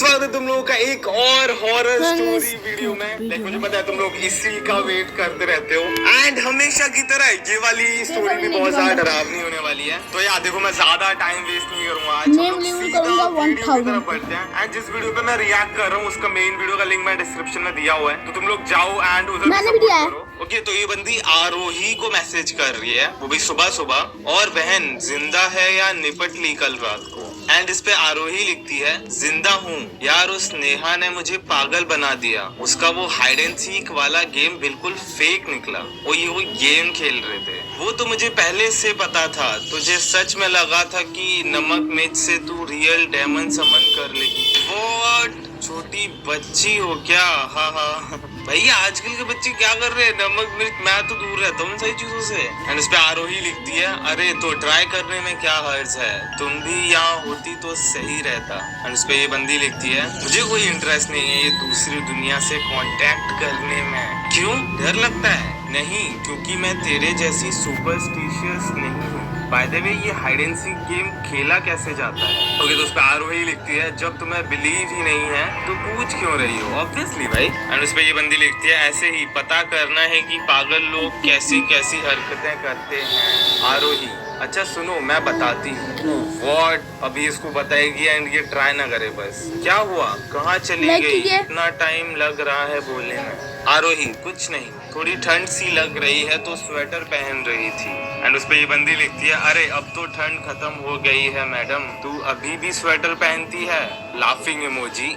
स्वागत है तुम लोगों का एक और हॉरर स्टोरी वीडियो में। लाइक मुझे पता है तुम लोग इसी का वेट करते रहते हो एंड हमेशा की तरह ये वाली स्टोरी भी बहुत ज्यादा डरावनी होने वाली है। तो यार देखो, मैं ज्यादा टाइम वेस्ट नहीं करूंगा, आज हम लोग सीधा वीडियो की तरफ बढ़ते हैं। एंड जिस वीडियो पे मैं रिएक्ट कर रहा हूँ उसका मेन वीडियो का लिंक मैं डिस्क्रिप्शन में दिया हुआ है, तो तुम लोग जाओ एंड उधर सपोर्ट करो। ओके, तो ये बंदी आरोही को मैसेज कर रही है, वो भी सुबह सुबह, और बहन जिंदा है या निपट ली कल रात को। एंड इस पे आरोही लिखती है, जिंदा हूँ यार, उस नेहा ने मुझे पागल बना दिया। उसका वो हाइड एंड सीक वाला गेम बिल्कुल फेक निकला। वो गेम खेल रहे थे, वो तो मुझे पहले से पता था। तुझे सच में लगा था कि नमक मिर्च से तू रियल डायमंड समन कर लेगी। व्हाट, छोटी बच्ची हो क्या? हाँ हाँ भैया, आजकल के बच्चे क्या कर रहे हैं, नमक मिर्च, मैं तो दूर रहता हूँ सही चीजों से। एंड इस पे आरोही लिखती है, अरे तो ट्राई करने में क्या हर्ज है, तुम भी यहाँ होती तो सही रहता। एंड इस पे ये बंदी लिखती है, मुझे कोई इंटरेस्ट नहीं है ये दूसरी दुनिया से कांटेक्ट करने में। क्यों, डर लगता है? नहीं, क्योंकि मैं तेरे जैसी सुपरस्टिशियस नहीं हूँ। बाय द वे, ये हाइड एंड सीक गेम खेला कैसे जाता है? ओके, तो उस पे आरोही लिखती है, जब तुम्हें बिलीव ही नहीं है तो पूछ क्यों रही हो? ऑब्वियसली भाई। एंड उस पे ये बंदी लिखती है, ऐसे ही पता करना है कि पागल लोग कैसी कैसी हरकतें करते हैं। आरोही, अच्छा सुनो, मैं बताती हूँ। व्हाट, अभी इसको बताएगी एंड ये ट्राई ना करे बस। क्या हुआ, कहाँ चली गई? इतना टाइम लग रहा है बोलने में। आरोही, कुछ नहीं, थोड़ी ठंड सी लग रही है तो स्वेटर पहन रही थी। एंड उस पे ये बंदी लिखती है, अरे अब तो ठंड खत्म हो गई है मैडम, तू अभी भी स्वेटर पहनती है? Laughing emoji.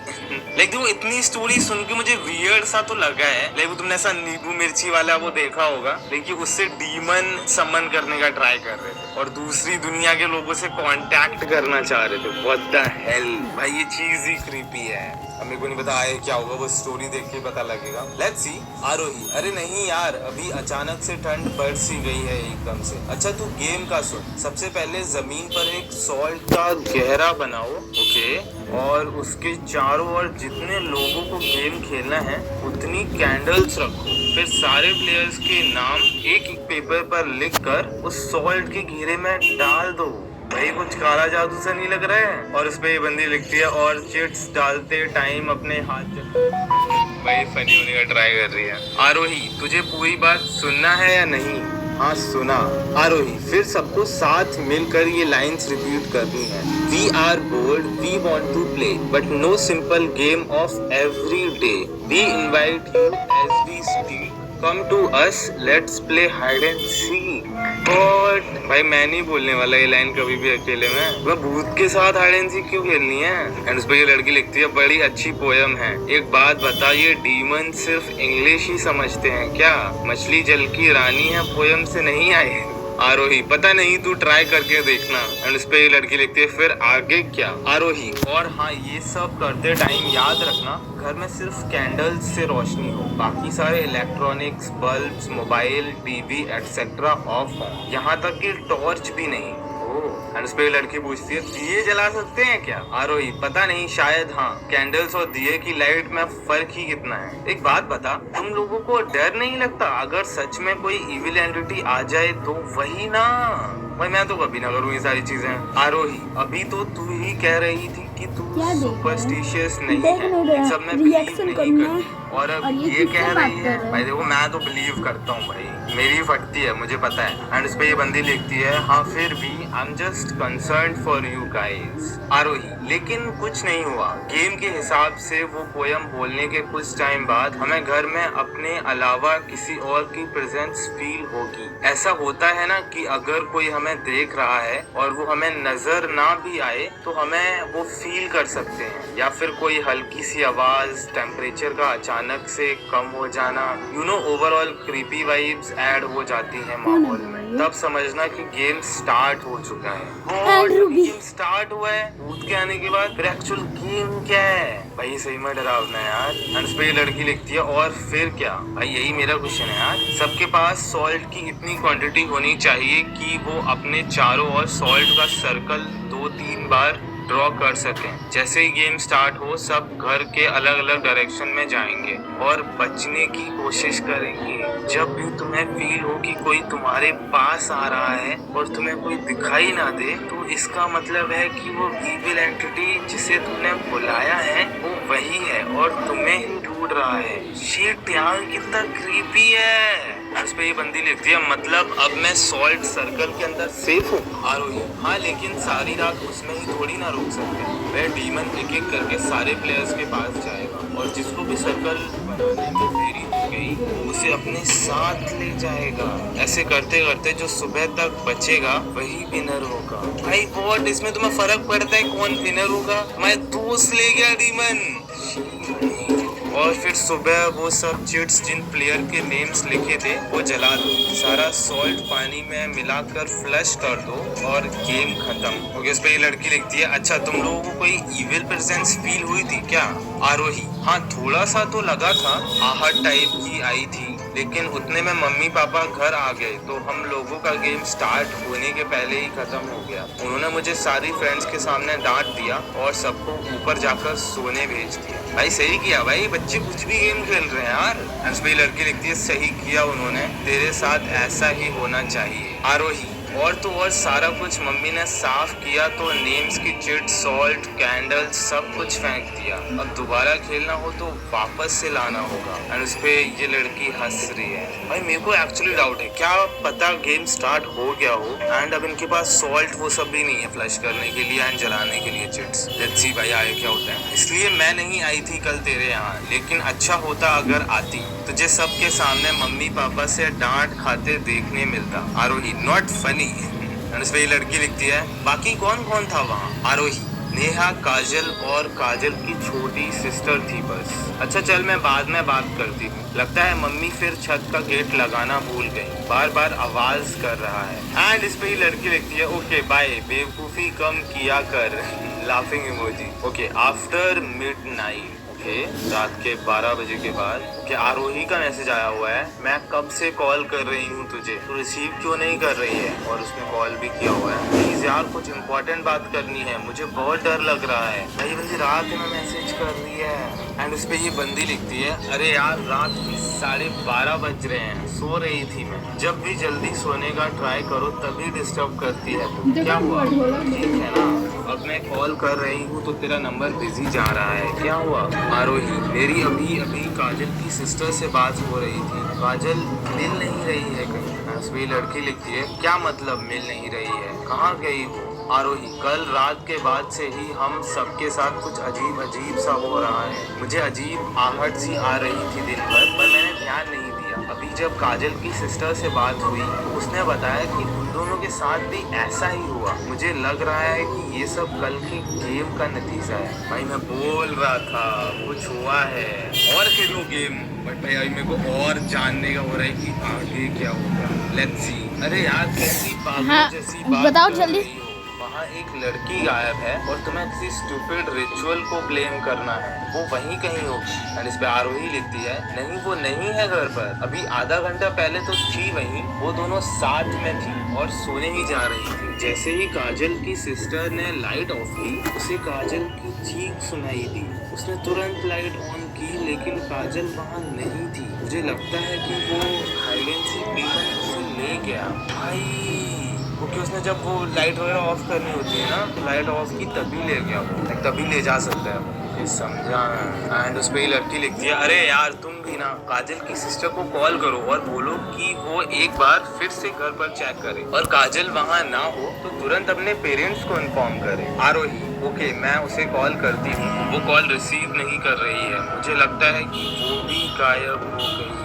लेकिन वो इतनी स्टोरी सुन के मुझे वियर्ड सा तो लगा है। लेकिन तुमने ऐसा नींबू मिर्ची वाला वो देखा होगा, लेकिन उससे डीमन समन करने का ट्राई कर रहे थे और दूसरी दुनिया के लोगों से कांटेक्ट करना चाह रहे थे। व्हाट द हेल भाई, ये चीज ही क्रीपी है। अब मेरे को नहीं पता आए क्या होगा, वो स्टोरी देख के पता लगेगा। Let's see. आरोही, अरे नहीं यार, अभी अचानक से ठंड बढ़ सी गई है एकदम से। अच्छा तू गेम का सुन, सबसे पहले जमीन पर एक सॉल्ट का गहरा बनाओ, ओके, और उसके चारों ओर जितने लोगों को गेम खेलना है उतनी कैंडल्स रखो। फिर सारे प्लेयर्स के नाम एक एक पेपर पर लिखकर उस सॉल्ट के घेरे में डाल दो। भाई कुछ काला जादू सा नहीं लग रहा है? और उस पे ये बंदी लिखती है, और चिट्स डालते टाइम अपने हाथ भाई फनी होने का ट्राई कर रही है। आरोही, तुझे पूरी बात सुनना है या नहीं? हाँ सुना। आरोही, फिर सबको साथ मिलकर ये लाइंस रिपीट करनी है। We are bored, we want to play, but no simple game of every day. We invite you as we speak, come to us, let's play hide and seek. और भाई मैं नहीं बोलने वाला ये लाइन कभी भी अकेले में। मैं भूत के साथ हाइड एंड सीक क्यों खेलनी है? एंड उस पर ये लड़की लिखती है, बड़ी अच्छी पोयम है। एक बात बता, ये डीमन सिर्फ इंग्लिश ही समझते हैं क्या? मछली जल की रानी है, पोयम से नहीं आए। आरोही, पता नहीं, तू ट्राई करके देखना। एंड उस पे ये लड़की लिखती है, फिर आगे क्या? आरोही, और हाँ, ये सब करते टाइम याद रखना घर में सिर्फ कैंडल्स से रोशनी हो, बाकी सारे electronics, bulbs, mobile, TV etcetera of हो, यहाँ तक कि टॉर्च भी नहीं। एंड उस पे लड़की पूछती है, दिए जला सकते हैं क्या? आरोही, पता नहीं, शायद हाँ। कैंडल्स और दिए की लाइट में फर्क ही कितना है। एक बात बता, तुम लोगों को डर नहीं लगता अगर सच में कोई इविल एंटिटी आ जाए तो? वही ना भाई, मैं तो कभी ना करूँ ये सारी चीजें। आरोही, अभी तो तू ही कह रही थी कि तू सुपरस्टिशियस नहीं है, सब में बिलीव नहीं करती, और अब ये कह रही है। भाई देखो, मैं तो बिलीव करता हूँ भाई, मेरी फटती है, मुझे पता है। एंड इस पे ये बंदी लिखती है, हाँ फिर भी I am just concerned for you guys. Aarohi, लेकिन कुछ नहीं हुआ। गेम के हिसाब से वो पोयम बोलने के कुछ टाइम बाद हमें घर में अपने अलावा किसी और की प्रेजेंस फील होगी। ऐसा होता है ना कि अगर कोई हमें देख रहा है और वो हमें नजर ना भी आए तो हमें वो फील कर सकते हैं। या फिर कोई हल्की सी आवाज, टेम्परेचर का अचानक से कम हो जाना, you know, overall creepy vibes add हो जाती है माहौल में। तब समझना कि गेम स्टार्ट हो चुका है। और गेम स्टार्ट हुआ है, भूत के आने के बाद फिर एक्चुअल गेम क्या है? भाई सही में डरावना है यार। एंड उस पे ये लड़की लिखती है, और फिर क्या? भाई यही मेरा क्वेश्चन है यार। सबके पास सॉल्ट की इतनी क्वांटिटी होनी चाहिए कि वो अपने चारों ओर सॉल्ट का सर्कल 2-3 बार ड्रॉ कर सकें। जैसे ही गेम स्टार्ट हो सब घर के अलग अलग डायरेक्शन में जाएंगे और बचने की कोशिश करेंगे। जब भी तुम्हें फील हो कि कोई तुम्हारे पास आ रहा है और तुम्हें कोई दिखाई ना दे, तो इसका मतलब है कि वो इविल एंटिटी जिसे तुमने बुलाया है वो वही है और तुम्हें ही ढूंढ रहा है। शिट यार, कितना क्रीपी है। उस पे ये बंदी लिखती है, मतलब अब मैं सॉल्ट सर्कल के अंदर सेफ हूँ। आरोही, हाँ लेकिन सारी रात उसमें ही थोड़ी ना रुक सकते। वह डीमन एक एक करके सारे प्लेयर्स के पास जाएगा और जिसको भी सर्कल बनाने में देरी हो गई उसे अपने साथ ले जाएगा। ऐसे करते करते जो सुबह तक बचेगा वही विनर होगा। भाई वॉट, इसमें तुम्हें फर्क पड़ता है कौन विनर होगा? मैं दोस्त ले गया डीमन। और फिर सुबह वो सब चिट्स जिन प्लेयर के नेम्स लिखे थे वो जला दो, सारा सॉल्ट पानी में मिलाकर फ्लश कर दो और गेम खत्म। ओके, उस पे ये लड़की लिखती है, अच्छा तुम लोगों को कोई इविल प्रेजेंस फील हुई थी क्या? आरोही, हाँ थोड़ा सा तो लगा था, आहट टाइप की आई थी, लेकिन उतने में मम्मी पापा घर आ गए तो हम लोगों का गेम स्टार्ट होने के पहले ही खत्म हो गया। उन्होंने मुझे सारी फ्रेंड्स के सामने डांट दिया और सबको ऊपर जाकर सोने भेज दिया। भाई सही किया भाई, बच्चे कुछ भी गेम खेल रहे हैं यार। उस पे लड़की लिखती है, सही किया उन्होंने, तेरे साथ ऐसा ही होना चाहिए। आरोही, और तो और सारा कुछ मम्मी ने साफ किया तो नेम्स की चिट, सॉल्ट, कैंडल सब कुछ फेंक दिया। अब दोबारा खेलना हो तो वापस से लाना होगा। एंड उस पे ये लड़की हंस रही है। भाई मेरे को एक्चुअली डाउट है, क्या पता गेम स्टार्ट हो गया हो एंड अब इनके पास सॉल्ट वो सब भी नहीं है फ्लश करने के लिए एंड जलाने के लिए चिट्स। लेट्स सी भाई आगे क्या होता है। इसलिए मैं नहीं आई थी कल तेरे यहाँ, लेकिन अच्छा होता अगर आती, तुझे सबके सामने मम्मी पापा से डांट खाते देखने मिलता। आरोही, नॉट फनी। उस पे ये लड़की लिखती है, बाकी कौन कौन था वहाँ? आरोही, नेहा, काजल और काजल की छोटी सिस्टर थी बस। अच्छा चल मैं बाद में बात करती हूँ। लगता है मम्मी फिर छत का गेट लगाना भूल गई, बार बार आवाज कर रहा है। एंड इस पे ही लड़की लिखती है, ओके बाय, बेवकूफी कम किया कर। Laughing emoji. Okay, after midnight, रात के 12 बजे के बाद। क्या आरोही का मैसेज आया हुआ है, मैं कब से कॉल कर रही हूँ तुझे, तो रिसीव क्यों नहीं कर रही है? और उसने कॉल भी किया हुआ है। प्लीज यार कुछ इम्पोर्टेंट बात करनी है, मुझे बहुत डर लग रहा है। भाई बंदी रात में मैसेज कर रही है। एंड उस पे ये बंदी लिखती है, अरे यार रात की 12:30 बज रहे हैं, सो रही थी मैं। जब भी जल्दी सोने का ट्राई करो तभी डिस्टर्ब करती है तू। क्या हुआ? ठीक है ना, अब मैं कॉल कर रही हूँ तो तेरा नंबर बिजी जा रहा है, क्या हुआ? आरोही, मेरी अभी अभी काजल की सिस्टर से बात हो रही थी, काजल मिल नहीं रही है कहीं। उसमें लड़की लिखती है, क्या मतलब मिल नहीं रही है, कहाँ गई वो? आरोही, कल रात के बाद से ही हम सबके साथ कुछ अजीब अजीब सा हो रहा है। मुझे अजीब आहट सी आ रही थी दिन भर, पर मैंने ध्यान नहीं दिया। अभी जब काजल की सिस्टर से बात हुई तो उसने बताया कि उन दोनों के साथ भी ऐसा ही हुआ। मुझे लग रहा है कि ये सब कल के गेम का नतीजा है। भाई मैं बोल रहा था कुछ हुआ है, और खेलो गेम, बट भाई अभी मेरे को और जानने का हो रहा है कि आगे क्या होगा। Let's see. अरे यार कैसी पागल जैसी बात बताओ कर जल्दी। रही हो। वहाँ एक लड़की गायब है और तुम्हें किसी स्टूपिड रिचुअल को ब्लेम करना है, वो वहीं कहीं होगी। एंड इस पे आरोही लिखती है, नहीं वो नहीं है घर पर, अभी आधा घंटा पहले तो थी वहीं, वो दोनों साथ में थी और सोने ही जा रही थी। जैसे ही काजल की सिस्टर ने लाइट ऑफ की, उसे काजल की चीख सुनाई दी। उसने तुरंत लाइट ऑन की, लेकिन काजल वहाँ नहीं थी। मुझे लगता है कि वो हाइड एंड सीक डीमन उसे ले गया। भाई क्योंकि उसने जब वो लाइट वगैरह ऑफ करनी होती है ना, लाइट ऑफ की तभी ले गया वो, तभी ले जा सकता है वो, ये समझा। एंड उस पे ही लड़की लिखती है, अरे यार तुम भी ना काजल की सिस्टर को कॉल करो और बोलो कि वो एक बार फिर से घर पर चेक करे, और काजल वहाँ ना हो तो तुरंत अपने पेरेंट्स को इन्फॉर्म करे। आरोही, ओके मैं उसे कॉल करती हूँ, वो कॉल रिसीव नहीं कर रही है, मुझे लगता है कि वो भी गायब हो गई है।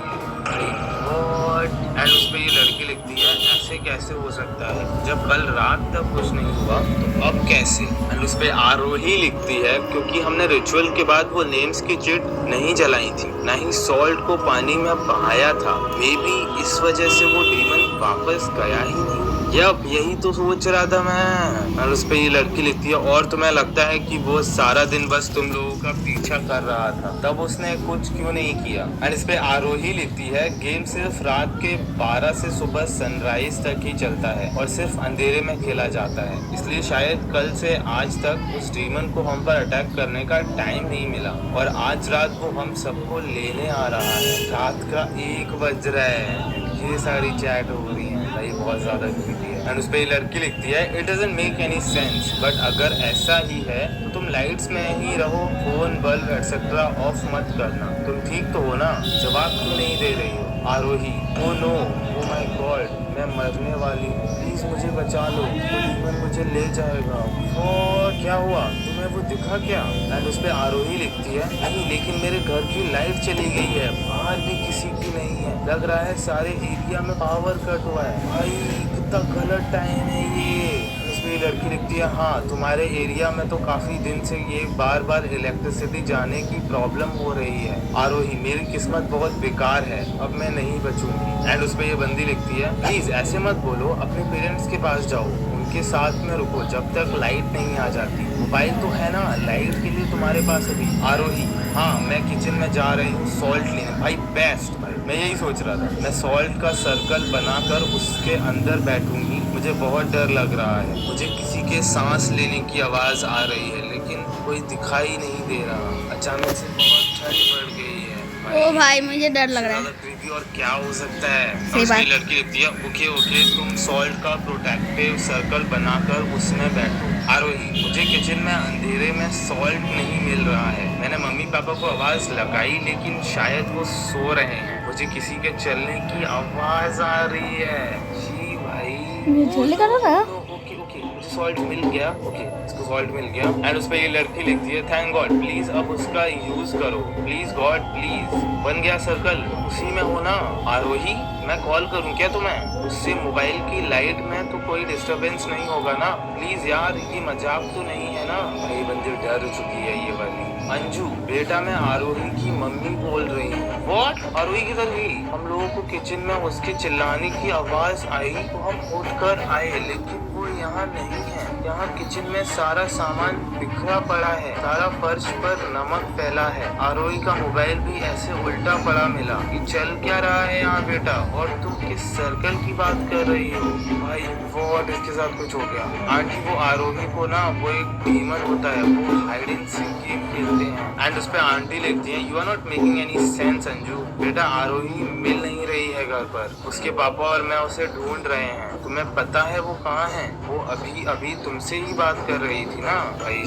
एंड उस पे ये लड़की लिखती है, ऐसे कैसे हो सकता है, जब कल रात तक कुछ नहीं हुआ तो अब कैसे? एंड उस पे आरोही लिखती है, क्योंकि हमने रिचुअल के बाद वो नेम्स की चिट नहीं जलाई थी, ना ही सॉल्ट को पानी में बहाया था। मे बी इस वजह से वो डीमन वापस गया ही नहीं। यप, यही तो सोच रहा था मैं। और उस पे ये लड़की लिखती है, और तुम्हें लगता है कि वो सारा दिन बस तुम लोगों का पीछा कर रहा था, तब उसने कुछ क्यों नहीं किया। एंड इस पे आरोही लिखती है, गेम सिर्फ रात के 12 से सुबह सनराइज तक ही चलता है और सिर्फ अंधेरे में खेला जाता है, इसलिए शायद कल से आज तक उस डीमन को हम पर अटैक करने का टाइम नहीं मिला और आज रात वो हम सबको लेने आ रहा है। रात का 1 बज रहा है। ये सारी चैट हो रही है भाई, बहुत ज्यादा creepy है। एंड उस पे लड़की लिखती है, it doesn't make any sense, but अगर ऐसा ही है तो तुम लाइट्स में ही रहो, फोन बल्ब एक्सेट्रा ऑफ मत करना। तुम ठीक तो हो ना? जवाब क्यों नहीं दे रही हो? Aarohi, oh no, oh my God, मैं मरने वाली हूँ, प्लीज मुझे बचा लो, वो डीमन मुझे ले जाएगा। और क्या हुआ? तुम्हें वो दिखा क्या? एंड उस पे आरोही लिखती है, नहीं लेकिन मेरे घर की लाइट चली गई है, बाहर भी किसी की नहीं है, लग रहा है सारे एरिया में पावर कट हुआ है। भाई कितना गलत टाइम है ये। उसमें लड़की लिखती है, हाँ तुम्हारे एरिया में तो काफी दिन से ये बार बार इलेक्ट्रिसिटी जाने की प्रॉब्लम हो रही है। आरोही, मेरी किस्मत बहुत बेकार है, अब मैं नहीं बचूंगी। एंड उस पे ये बंदी लिखती है, प्लीज ऐसे मत बोलो, अपने पेरेंट्स के पास जाओ, उनके साथ में रुको जब तक लाइट नहीं आ जाती। मोबाइल तो है ना लाइट के लिए तुम्हारे पास अभी। आरोही, हाँ मैं किचन में जा रही हूँ सॉल्ट लेने। भाई बेस्ट, भाई मैं यही सोच रहा था, मैं सॉल्ट का सर्कल बनाकर उसके अंदर बैठूंगी। मुझे बहुत डर लग रहा है, मुझे किसी के सांस लेने की आवाज आ रही है लेकिन कोई दिखाई नहीं दे रहा। अचानक से बहुत ठंड बढ़ गई है। ओ भाई मुझे डर लग रहा है। creepy और क्या हो सकता है? सही बात। लड़की लिखती है, ओके ओके तुम सॉल्ट का प्रोटेक्टिव सर्कल बनाकर उसमें बैठो। आरोही, मुझे किचन में अंधेरे में सॉल्ट नहीं मिल रहा है, मैंने मम्मी पापा को आवाज लगाई लेकिन शायद वो सो रहे हैं, मुझे किसी के चलने की आवाज आ रही है। जी भाई मुझे लगा था। ओके ओके, मुझे सॉल्ट मिल गया। ओके, इसको सॉल्ट मिल गया। एंड उस पे ये लड़की लिखती है, थैंक गॉड, प्लीज अब उसका यूज करो, प्लीज गॉड प्लीज। बन गया सर्कल, उसी में हो ना? आरोही, मैं कॉल करूं क्या तुम्हें? उससे मोबाइल की लाइट में तो कोई डिस्टरबेंस नहीं होगा ना? प्लीज यार, ये मजाक तो नहीं है ना? भाई बंदी डर चुकी है ये वाली। अंजू, बेटा मैं आरोही की मम्मी बोल रही हूँ। व्हाट? आरोही किधर गई? हम लोगों को किचन में उसके चिल्लाने की आवाज आई तो हम उठकर आए लेकिन वो यहाँ नहीं है। यहाँ किचन में सारा सामान बिखरा पड़ा है, सारा फर्श पर नमक फैला है, आरोही का मोबाइल भी ऐसे उल्टा पड़ा मिला। ये चल क्या रहा है यहाँ बेटा? और तुम किस सर्कल की बात कर रही हो? भाई व्हाट, इसके साथ कुछ हो गया। आंटी, वो आरोही को ना वो एक डीमन होता है, वो हाइड एंड सीक गेम खेलते हैं। एंड उस पे आंटी लिखती है, you are not making any sense Anju, बेटा आरोही मिल नहीं रही है घर पर, उसके पापा और मैं उसे ढूंढ रहे हैं। तुम्हें पता है वो कहाँ है? वो अभी अभी तुमसे ही बात कर रही थी ना? भाई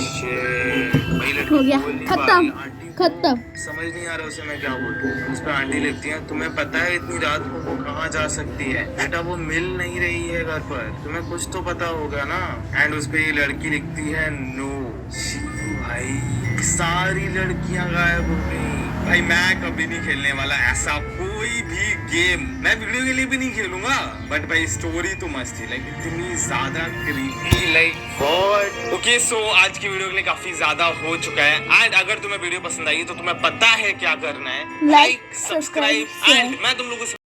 हो गया, खत्म खत्म। समझ नहीं आ रहा उसे मैं क्या बोलूं। उस पर आंटी लिखती है, तुम्हें पता है इतनी रात को वो कहाँ जा सकती है? बेटा वो मिल नहीं रही है घर पर, तुम्हें कुछ तो पता होगा ना? एंड उस पे ये लड़की लिखती है, नो। भाई सारी लड़कियां गायब हो गई। भाई मैं कभी नहीं खेलने वाला ऐसा कोई भी गेम, मैं वीडियो के लिए भी नहीं खेलूंगा, बट भाई स्टोरी तो मस्त थी, लाइक इतनी ज्यादा creepy, like what. Okay so आज की वीडियो के लिए काफी ज्यादा हो चुका है। एंड अगर तुम्हें वीडियो पसंद आई तो तुम्हें पता है क्या करना है, लाइक सब्सक्राइब। एंड मैं तुम लोगों से